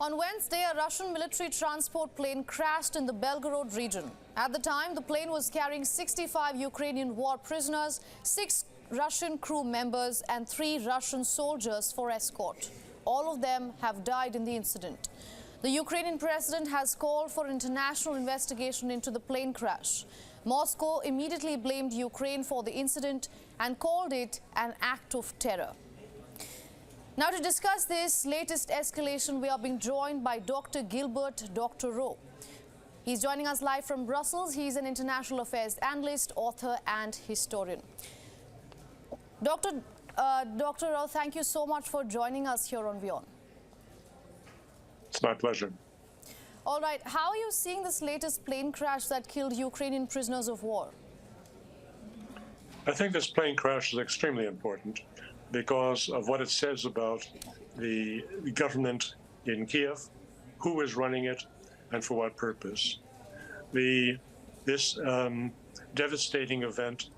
On Wednesday, a Russian military transport plane crashed in the Belgorod region. At the time, the plane was carrying 65 Ukrainian war prisoners, 6 Russian crew members and 3 Russian soldiers for escort. All of them have died in the incident. The Ukrainian president has called for international investigation into the plane crash. Moscow immediately blamed Ukraine for the incident and called it an act of terror. Now, to discuss this latest escalation, we are being joined by Dr. Gilbert Rowe. He's joining us live from Brussels. He's an international affairs analyst, author and historian. Dr. Rowe, thank you so much for joining us here on WION. It's my pleasure. All right. How are you seeing this latest plane crash that killed Ukrainian prisoners of war? I think this plane crash is extremely important because of what it says about the government in Kiev, who is running it, and for what purpose. This devastating event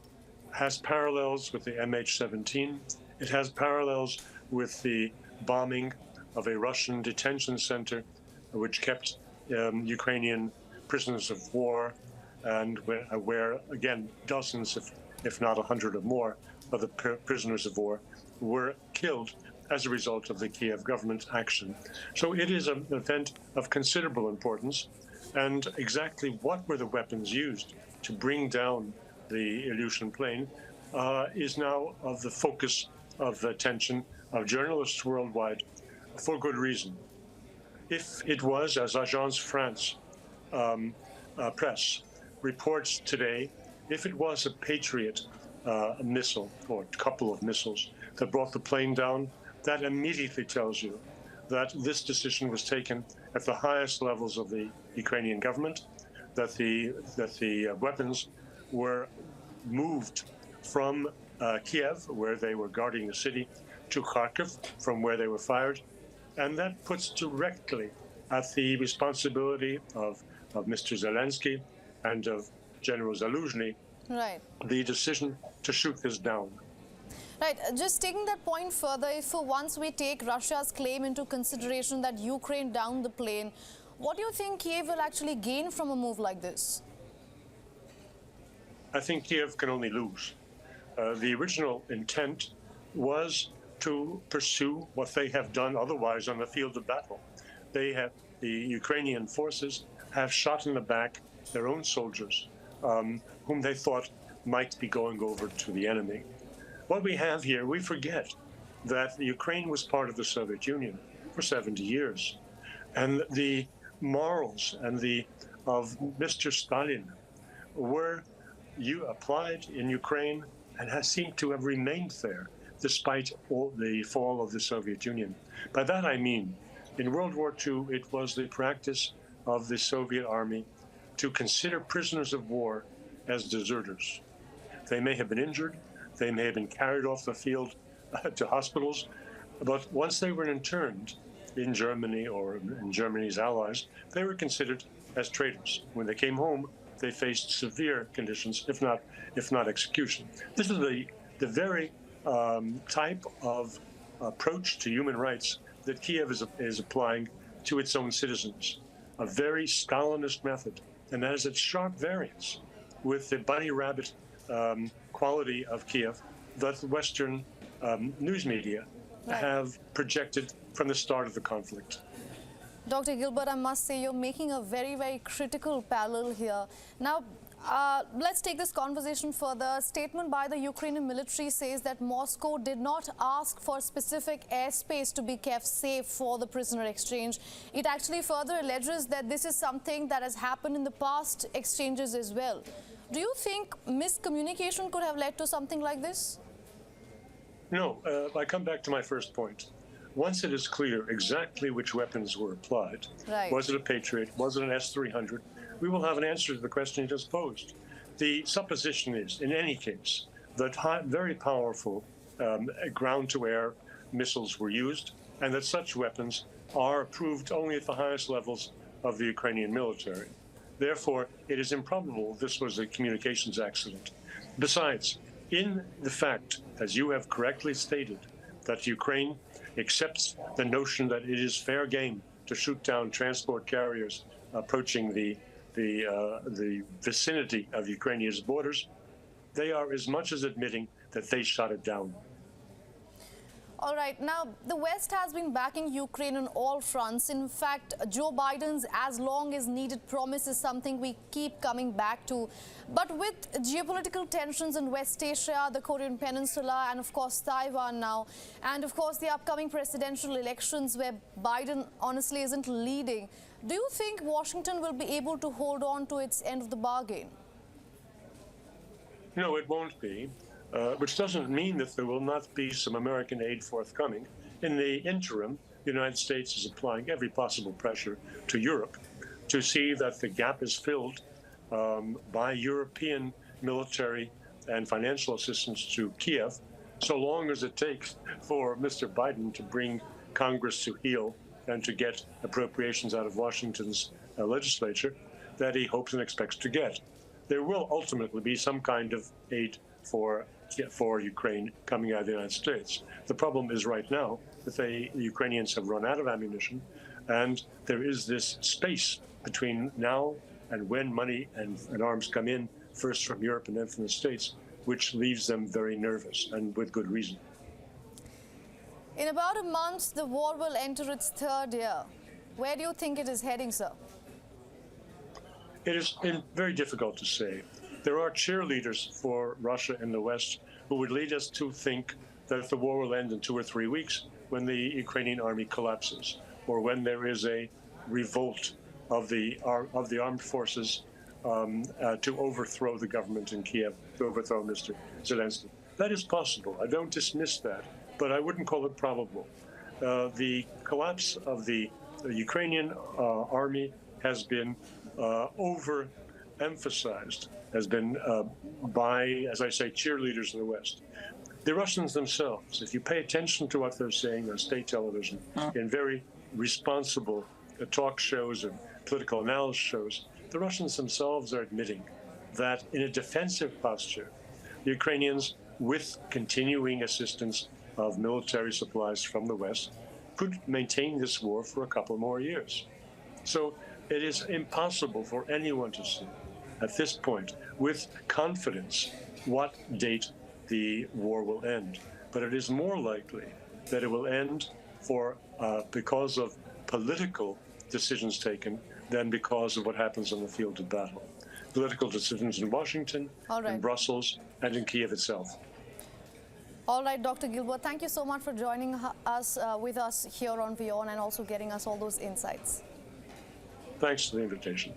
has parallels with the MH17. It has parallels with the bombing of a Russian detention center, which kept Ukrainian prisoners of war, and where again, dozens, if not 100 or more, of the prisoners of war were killed as a result of the Kiev government's action. So it is an event of considerable importance, and exactly what were the weapons used to bring down the Ilyushin plane is now of the focus of attention of journalists worldwide, for good reason. If it was, as Agence France press reports today, if it was a Patriot missile or a couple of missiles that brought the plane down, that immediately tells you that this decision was taken at the highest levels of the Ukrainian government, that the weapons were moved from Kiev, where they were guarding the city, to Kharkiv, from where they were fired. And that puts directly at the responsibility of Mr. Zelenskyy and of General Zaluzhny, right, the decision to shoot this down. Right. Just taking that point further, if once we take Russia's claim into consideration that Ukraine downed the plane, what do you think Kiev will actually gain from a move like this? I think Kiev can only lose. The original intent was to pursue what they have done otherwise on the field of battle. The Ukrainian forces have shot in the back their own soldiers, whom they thought might be going over to the enemy. What we have here, we forget that Ukraine was part of the Soviet Union for 70 years. And the morals and of Mr. Stalin were applied in Ukraine and seemed to have remained there despite all the fall of the Soviet Union. By that I mean, in World War II, it was the practice of the Soviet army to consider prisoners of war as deserters. They may have been injured, they may have been carried off the field to hospitals, but once they were interned in Germany or in Germany's allies, they were considered as traitors. When they came home, they faced severe conditions, if not execution. This is the very type of approach to human rights that Kiev is applying to its own citizens, a very Stalinist method, and that is at sharp variance with the bunny rabbit quality of Kiev that the Western news media have projected from the start of the conflict. Dr. Gilbert, I must say you're making a very, very critical parallel here. Now, let's take this conversation further. A statement by the Ukrainian military says that Moscow did not ask for specific airspace to be kept safe for the prisoner exchange. It actually further alleges that this is something that has happened in the past exchanges as well. Do you think miscommunication could have led to something like this? No, I come back to my first point. Once it is clear exactly which weapons were applied, was it a Patriot, was it an S-300, we will have an answer to the question you just posed. The supposition is, in any case, that very powerful ground-to-air missiles were used, and that such weapons are approved only at the highest levels of the Ukrainian military. Therefore, it is improbable this was a communications accident. Besides, in the fact, as you have correctly stated, that Ukraine accepts the notion that it is fair game to shoot down transport carriers approaching the vicinity of Ukrainia's borders, they are as much as admitting that they shot it down. All right. Now, the West has been backing Ukraine on all fronts. In fact, Joe Biden's as long as needed promise is something we keep coming back to. But with geopolitical tensions in West Asia, the Korean Peninsula, and of course Taiwan now, and of course the upcoming presidential elections where Biden honestly isn't leading, do you think Washington will be able to hold on to its end of the bargain? No, it won't be. Which doesn't mean that there will not be some American aid forthcoming. In the interim, the United States is applying every possible pressure to Europe to see that the gap is filled by European military and financial assistance to Kiev, so long as it takes for Mr. Biden to bring Congress to heel and to get appropriations out of Washington's legislature that he hopes and expects to get. There will ultimately be some kind of aid for Ukraine coming out of the United States. The problem is right now that the Ukrainians have run out of ammunition, and there is this space between now and when money and arms come in, first from Europe and then from the States, which leaves them very nervous, and with good reason. In about a month, the war will enter its third year. Where do you think it is heading, sir? It is very difficult to say. There are cheerleaders for Russia in the West who would lead us to think that the war will end in 2 or 3 weeks when the Ukrainian army collapses, or when there is a revolt of the armed forces to overthrow the government in Kiev, to overthrow Mr. Zelenskyy. That is possible. I don't dismiss that, but I wouldn't call it probable. The collapse of the Ukrainian army has been overemphasized, has been by, as I say, cheerleaders in the West. The Russians themselves, if you pay attention to what they're saying on state television, in very responsible talk shows and political analysis shows, the Russians themselves are admitting that in a defensive posture, the Ukrainians, with continuing assistance of military supplies from the West, could maintain this war for a couple more years. So it is impossible for anyone to see at this point with confidence what date the war will end. But it is more likely that it will end because of political decisions taken than because of what happens on the field of battle. Political decisions in Washington, in Brussels, and in Kiev itself. All right, Dr. Gilbert, thank you so much for joining us with us here on WION and also getting us all those insights. Thanks for the invitation.